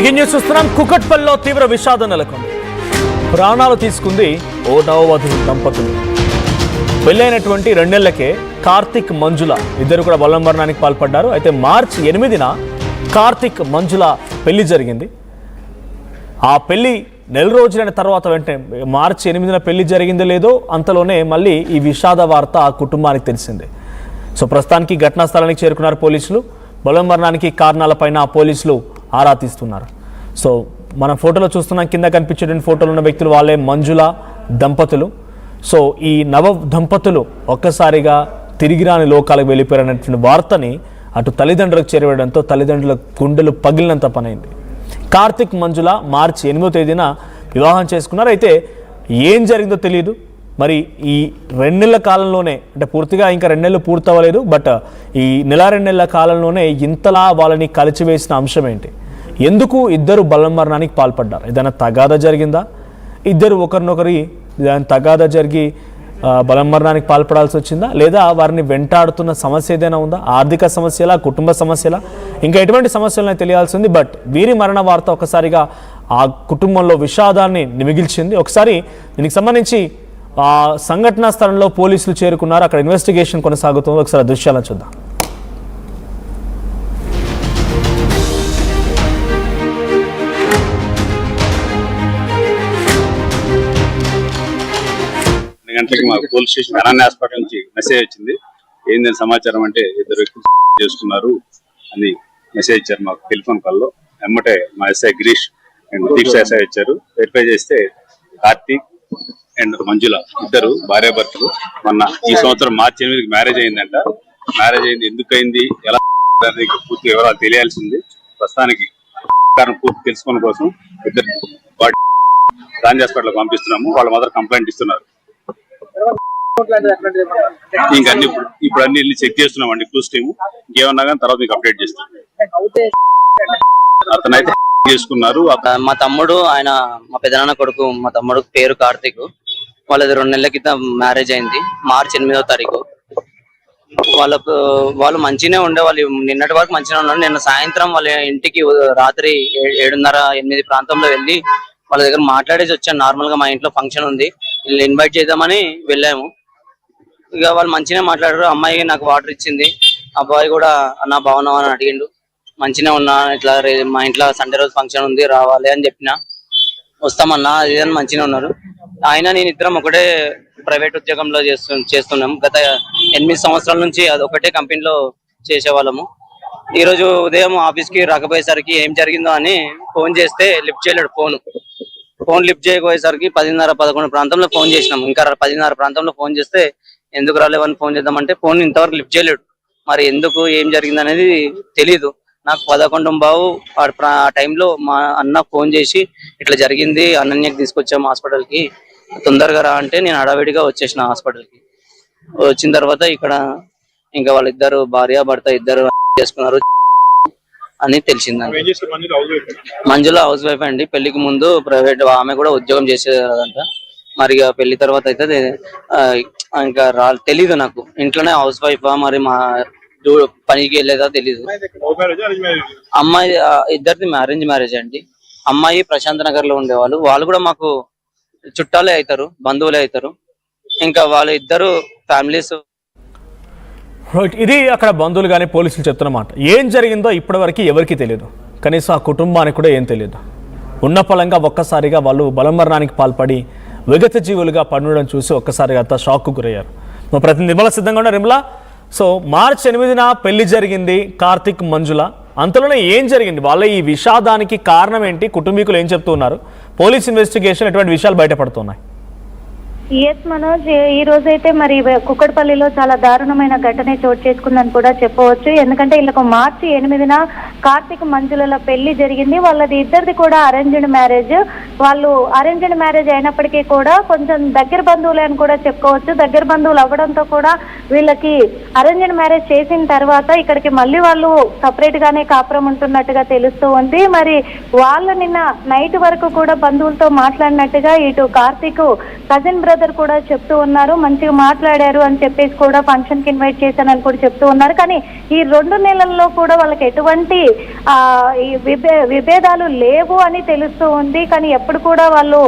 Breaking news చూస్తున్నాం. కుకట్పల్లిలో తీవ్ర విషాదం నెలకొంది. ప్రాణాలు తీసుకుంది ఓ నవవధు దంపతులు. పెళ్ళైనటువంటి 2 నెలలకే కార్తిక్ మంజుల ఇద్దరు కూడా బలవన్మరణానికి పాల్పడ్డారు. అయితే మార్చి 8న కార్తిక్ మంజుల పెళ్లి జరిగింది. ఆ పెళ్లి నెల రోజులైన తర్వాత వెంటనే మార్చి 8న పెళ్లి జరిగిందో లేదో అంతలోనే మళ్ళీ ఈ విషాద వార్త ఆ కుటుంబానికి తెలిసింది. సో ప్రస్తుతానికి ఘటనా స్థలానికి చేరుకున్నారు పోలీసులు. బలవన్మరణానికి కారణాలపైన పోలీసులు ఆరా తీస్తున్నారు. సో మనం ఫోటోలో చూస్తున్నాం, కింద కనిపించేటువంటి ఫోటోలో ఉన్న వ్యక్తులు వాళ్ళే మంజుల దంపతులు. సో ఈ నవ దంపతులు ఒక్కసారిగా తిరిగిరాని లోకాలకు వెళ్ళిపోయారనేటువంటి వార్తని అటు తల్లిదండ్రులకు చేరవేయడంతో తల్లిదండ్రుల గుండెలు పగిలినంత పనైంది. కార్తిక్ మంజుల మార్చి 8వ తేదీన వివాహం చేసుకున్నారు. అయితే ఏం జరిగిందో తెలియదు. మరి ఈ 2 నెలల కాలంలోనే, అంటే పూర్తిగా ఇంకా 2 నెలలు పూర్తవ్వలేదు, బట్ ఈ నెల 2 నెలల కాలంలోనే ఇంతలా వాళ్ళని కలిచివేసిన అంశం ఏంటి? ఎందుకు ఇద్దరు బలవన్మరణానికి పాల్పడ్డారు? ఏదైనా తగాదా జరిగిందా? ఇద్దరు ఒకరినొకరి తగాదా జరిగి బలవన్మరణానికి పాల్పడాల్సి వచ్చిందా? లేదా వారిని వెంటాడుతున్న సమస్య ఏదైనా ఉందా? ఆర్థిక సమస్యలా, కుటుంబ సమస్యలా, ఇంకా ఎటువంటి సమస్యలను తెలియాల్సి ఉంది. బట్ వీరి మరణ వార్త ఒకసారిగా ఆ కుటుంబంలో విషాదాన్ని మిగిల్చింది. ఒకసారి దీనికి సంబంధించి ఆ సంఘటనా స్థలంలో పోలీసులు చేరుకున్నారు. అక్కడ ఇన్వెస్టిగేషన్ కొనసాగుతుంది. ఒకసారి దృశ్యాలను చూద్దాం. గంటలకి మాకు పోలీస్ స్టేషన్ అనాన్ని హాస్పిటల్ నుంచి మెసేజ్ వచ్చింది. ఏందని సమాచారం అంటే ఇద్దరు వ్యక్తులు చేసుకున్నారు అని మెసేజ్ ఇచ్చారు మాకు టెలిఫోన్ కాల్లో. ఎమ్మటే మా SI Girish and Deeksha SI ఇచ్చారు. వెరిఫై చేస్తే కార్తీక్ అండ్ మంజుల ఇద్దరు భార్యాభర్తలు. మొన్న ఈ సంవత్సరం మార్చి 8కి మ్యారేజ్ అయిందంట. మ్యారేజ్ అయింది, ఎందుకు అయింది, ఎలా పూర్తి వివరాలు తెలియాల్సింది. ప్రస్తుతానికి పూర్తి తెలుసుకోవడం కోసం ఇద్దరు గాంధీ హాస్పిటల్ పంపిస్తున్నాము. వాళ్ళ మదర్ కంప్లైంట్ ఇస్తున్నారు. ఇంకా అన్ని ఇప్పుడు అన్ని చెక్ చేస్తున్నాం అండి, క్లూస్ టీము. ఇంకేమన్నా కానీ తర్వాత మీకు అప్డేట్ చేస్తాం. అతనైతే చేసుకున్నారు. మా తమ్ముడు, ఆయన మా పెదనాన్న కొడుకు. మా తమ్ముడు పేరు కార్తీక్. వాళ్ళది 2 నెలల క్రితం మ్యారేజ్ అయింది, మార్చి 8వ తారీఖు. వాళ్ళు మంచిగానే ఉండే, వాళ్ళు నిన్నటి వరకు మంచిగా ఉన్నారు. నిన్న సాయంత్రం వాళ్ళ ఇంటికి రాత్రి 7:30, 8 ప్రాంతంలో వెళ్ళి వాళ్ళ దగ్గర మాట్లాడేసి వచ్చాను. నార్మల్ గా మా ఇంట్లో ఫంక్షన్ ఉంది, వీళ్ళు ఇన్వైట్ చేద్దామని వెళ్ళాము. ఇక వాళ్ళు మంచిగానే మాట్లాడారు. అమ్మాయి నాకు వాటర్ ఇచ్చింది. అబ్బాయి కూడా అన్న బాగున్నావు అని అడిగిండు. మంచిగా ఉన్నా, ఇట్లా మా ఇంట్లో సండే రోజు ఫంక్షన్ ఉంది రావాలి అని చెప్పిన. వస్తామన్నా అది అని మంచిగా ఉన్నారు. ఆయన నేను ఇద్దరం ఒకటే ప్రైవేట్ ఉద్యోగంలో చేస్తున్నాం. గత 8 సంవత్సరాల నుంచి అది ఒకటే కంపెనీలో చేసేవాళ్ళము. ఈ రోజు ఉదయం ఆఫీస్ కి రాకపోయేసరికి ఏం జరిగిందో అని ఫోన్ చేస్తే లిఫ్ట్ చేయలేడు. ఫోన్ లిఫ్ట్ చేయకపోయేసరికి 10:30, 11 ప్రాంతంలో ఫోన్ చేసినాం. ఇంకా 10:30 ప్రాంతంలో ఫోన్ చేస్తే ఎందుకు రాలేవని ఫోన్ చేద్దామంటే ఫోన్ ఇంతవరకు లిఫ్ట్ చేయలేడు. మరి ఎందుకు ఏం జరిగింది అనేది తెలీదు. నాకు 11:15 ఆ టైంలో మా అన్న ఫోన్ చేసి ఇట్లా జరిగింది, అనన్యకి తీసుకొచ్చాము హాస్పిటల్కి, తొందరగా రా అంటే నేను హడావిడిగా వచ్చేసిన హాస్పిటల్కి. వచ్చిన తర్వాత ఇక్కడ ఇంకా వాళ్ళిద్దరు భార్య భర్త ఇద్దరు చేసుకున్నారు అని తెలిసిందండి. మంజుల హౌస్ వైఫ్ అండి. పెళ్లికి ముందు ప్రైవేట్, ఆమె కూడా ఉద్యోగం చేసేదంట. మరి పెళ్లి తర్వాత అయితే ఇంకా తెలీదు నాకు. ఇంట్లోనే హౌస్ వైఫా మరి మా పనికి వెళ్ళేదా తెలీదు. అమ్మాయి ఇద్దరిది అరేంజ్ మ్యారేజ్ అండి. అమ్మాయి ప్రశాంత్ నగర్ లో ఉండేవాళ్ళు. వాళ్ళు కూడా మాకు చుట్టాలే అవుతారు, బంధువులే అవుతారు. ఇంకా వాళ్ళ ఇద్దరు ఫ్యామిలీస్. ఇది అక్కడ బంధువులు కానీ పోలీసులు చెప్తున్నమాట. ఏం జరిగిందో ఇప్పటివరకు ఎవరికి తెలియదు, కనీసం ఆ కుటుంబానికి కూడా ఏం తెలియదు. ఉన్న పలంగా ఒక్కసారిగా వాళ్ళు బలవన్మరణానికి పాల్పడి విగత జీవులుగా పడడం చూసి ఒక్కసారిగా అంతా షాక్కు గురయ్యారు. మా ప్రతినిధి నిర్మల సిద్ధంగా ఉన్న. నిర్మల, సో మార్చి 8న పెళ్లి జరిగింది కార్తిక్ మంజుల. అంతలోనే ఏం జరిగింది? వాళ్ళ ఈ విషాదానికి కారణం ఏంటి? కుటుంబీకులు ఏం చెప్తూ ఉన్నారు? పోలీస్ ఇన్వెస్టిగేషన్ ఎటువంటి విషయాలు బయటపడుతున్నాయి? ఎస్ మనోజ్, ఈ రోజైతే మరి కుక్కడపల్లిలో చాలా దారుణమైన ఘటన చోటు చేసుకుందని కూడా చెప్పవచ్చు. ఎందుకంటే వీళ్ళకు మార్చి 8న కార్తీక్ మంజుల పెళ్లి జరిగింది. వాళ్ళది ఇద్దరిది కూడా అరేంజ్డ్ మ్యారేజ్. వాళ్ళు అరేంజ్డ్ మ్యారేజ్ అయినప్పటికీ కూడా కొంచెం దగ్గర బంధువులే అని కూడా చెప్పుకోవచ్చు. దగ్గర బంధువులు అవ్వడంతో కూడా వీళ్ళకి అరేంజ్డ్ మ్యారేజ్ చేసిన తర్వాత ఇక్కడికి మళ్ళీ వాళ్ళు సపరేట్ గానే కాపురం ఉంటున్నట్టుగా తెలుస్తూ ఉంది. మరి వాళ్ళు నిన్న నైట్ వరకు కూడా బంధువులతో మాట్లాడినట్టుగా ఇటు కార్తీక్ కజిన్ బ్రదర్ బ్రదర్ కూడా చెప్తూ ఉన్నారు, మంచిగా మాట్లాడారు అని చెప్పేసి కూడా ఫంక్షన్ కి ఇన్వైట్ చేశానని కూడా చెప్తూ ఉన్నారు. కానీ ఈ 2 నెలల్లో కూడా వాళ్ళకి ఎటువంటి ఈ విభేదాలు లేవు అని తెలుస్తూ ఉంది. కానీ ఎప్పుడు కూడా వాళ్ళు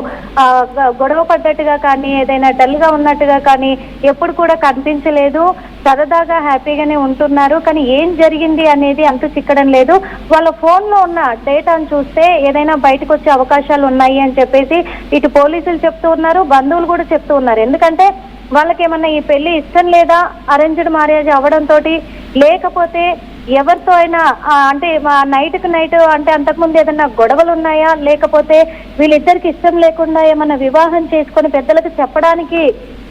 గొడవ పడ్డట్టుగా కానీ ఏదైనా డల్ గా ఉన్నట్టుగా కానీ ఎప్పుడు కూడా కనిపించలేదు. సరదాగా హ్యాపీగానే ఉంటున్నారు. కానీ ఏం జరిగింది అనేది అంతు చిక్కడం లేదు. వాళ్ళ ఫోన్ లో ఉన్న డేటాను చూస్తే ఏదైనా బయటకు వచ్చే అవకాశాలు ఉన్నాయి అని చెప్పేసి ఇటు పోలీసులు చెప్తూ ఉన్నారు, బంధువులు కూడా చెప్తూ ఉన్నారు. ఎందుకంటే వాళ్ళకి ఏమన్నా ఈ పెళ్లి ఇష్టం లేదా అరేంజ్డ్ మ్యారేజ్ అవ్వడంతో, లేకపోతే ఎవరితో అయినా అంటే నైట్కి నైట్ అంటే అంతకుముందు ఏదన్నా గొడవలు ఉన్నాయా, లేకపోతే వీళ్ళిద్దరికి ఇష్టం లేకుండా ఏమన్నా వివాహం చేసుకొని పెద్దలకు చెప్పడానికి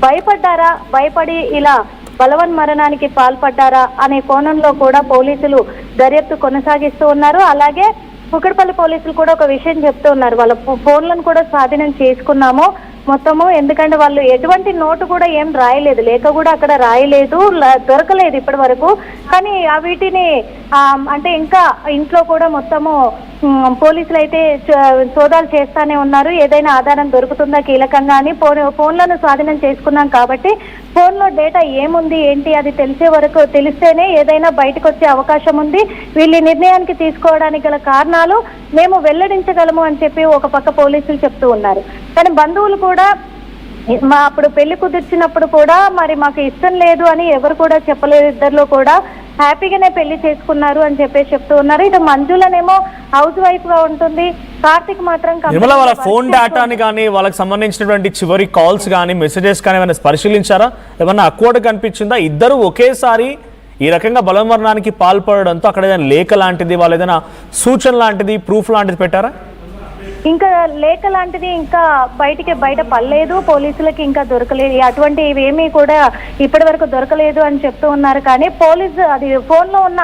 భయపడ్డారా, భయపడి ఇలా బలవన్మరణానికి పాల్పడ్డారా అనే కోణంలో కూడా పోలీసులు దర్యాప్తు కొనసాగిస్తూ ఉన్నారు. అలాగే కుకట్పల్లి పోలీసులు కూడా ఒక విషయం చెప్తూ ఉన్నారు, వాళ్ళ ఫోన్లను కూడా స్వాధీనం చేసుకున్నాము మొత్తము. ఎందుకంటే వాళ్ళు ఎటువంటి నోటు కూడా ఏం రాయలేదు, లేక కూడా అక్కడ రాయలేదు, దొరకలేదు ఇప్పటి వరకు. కానీ వీటిని అంటే ఇంకా ఇంట్లో కూడా మొత్తము పోలీసులు అయితే సోదాలు చేస్తానే ఉన్నారు. ఏదైనా ఆధారం దొరుకుతుందా కీలకంగా అని ఫోన్లను స్వాధీనం చేసుకున్నాం కాబట్టి ఫోన్లో డేటా ఏముంది ఏంటి అది తెలిస్తేనే ఏదైనా బయటకు వచ్చే అవకాశం ఉంది. వీళ్ళ నిర్ణయానికి తీసుకోవడానికి గల కారణాలు మేము వెల్లడించగలము అని చెప్పి ఒక పక్క పోలీసులు చెప్తూ ఉన్నారు. కానీ బంధువులు కూడా అప్పుడు పెళ్లి కుదిర్చినప్పుడు కూడా మరి మాకు ఇష్టం లేదు అని ఎవరు కూడా చెప్పలేదు. ఇద్దరిలో కూడా హ్యాపీగానే పెళ్లి చేసుకున్నారు అని చెప్పేసి చెప్తూ ఉన్నారు. ఇటు మంజులనేమో హౌస్ వైఫ్ గా ఉంటుంది, కార్తిక్ మాత్రం వాళ్ళ ఫోన్ డేటాని కానీ వాళ్ళకి సంబంధించినటువంటి చివరి కాల్స్ కానీ మెసేజెస్ కానీ ఏమైనా పరిశీలించారా? ఏమన్నా అక్వర్డ్ కనిపించిందా? ఇద్దరు ఒకేసారి ఈ రకంగా బలవన్మరణానికి పాల్పడడంతో అక్కడ ఏదైనా లేఖ లాంటిది, వాళ్ళు ఏదైనా సూచన లాంటిది, ప్రూఫ్ లాంటిది పెట్టారా? ఇంకా లేఖ లాంటిది ఇంకా బయట పడలేదు, పోలీసులకి ఇంకా దొరకలేదు. అటువంటి ఇవేమీ కూడా ఇప్పటి వరకు దొరకలేదు అని చెప్తూ ఉన్నారు. కానీ పోలీసు అది ఫోన్ లో ఉన్న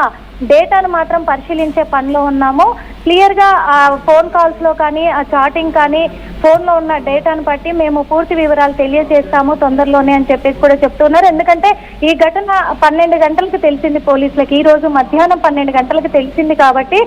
డేటాను మాత్రం పరిశీలించే పనిలో ఉన్నాము. క్లియర్ గా ఆ ఫోన్ కాల్స్ లో కానీ ఆ చాటింగ్ కానీ ఫోన్ లో ఉన్న డేటాను బట్టి మేము పూర్తి వివరాలు తెలియజేస్తాము తొందరలోనే అని చెప్పేసి కూడా చెప్తున్నారు. ఎందుకంటే ఈ ఘటన 12 గంటలకు తెలిసింది పోలీసులకి, ఈ రోజు మధ్యాహ్నం 12 గంటలకు తెలిసింది కాబట్టి